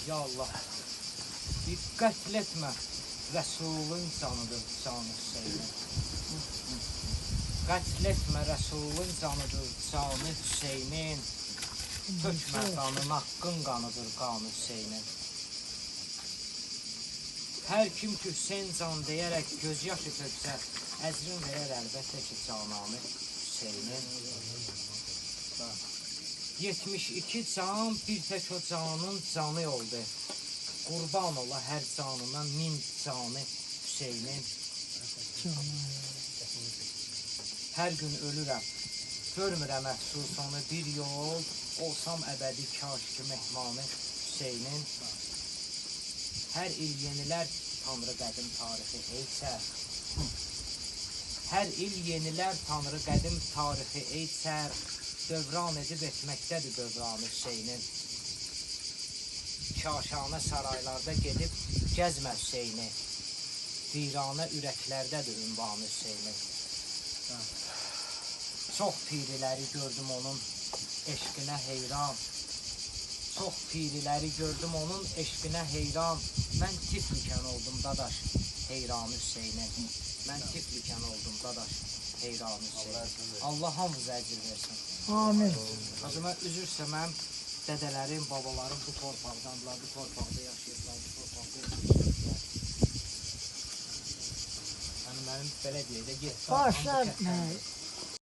Ya Allah, qətl etmə, Rəsulun canıdır canı Hüseynin. Qətl etmə, Rəsulun canıdır canı Hüseynin. Tökmə qanın, haqqın qanıdır qanı Hüseynin. Hər kim ki Hüseyin can deyərək göz yaşı töksə, əcrin verər əlbəttə ki cananı Hüseynin. 72 can bir tək o canın canı oldu. Qurban ola hər canına 1000 canı Hüseynin. Hər gün ölürəm, görmürəm əfsusunu bir yol, olsam əbədi kaş ki mehmanı Hüseynin. Hər il yenilər Tanrı qədim tarixi ey sər. Hər il yenilər Tanrı qədim tarixi ey sər. Dövran edib etməkdədir dövranı Hüseynin. Kaşanə saraylarda gedib gəzmə Hüseyni. Viranə ürəklərdədir ünvanı Hüseynin. Çox piriləri gördüm onun eşqinə heyran. Çox piriləri gördüm onun eşqinə heyran. Mən tiflikən oldum dadaş heyranı Hüseynin. Mən tiflikən oldum dadaş heyranı Hüseynin. Allah hamımıza əcir versin. Amin. Azımə üzürsə mənim dədələrim, babalarım bu torpaqdandılar, bu torpaqda yaşayırlar, bu torpaqda yaşayırlar. Yəni mənim belə deyək də 7 Başlar.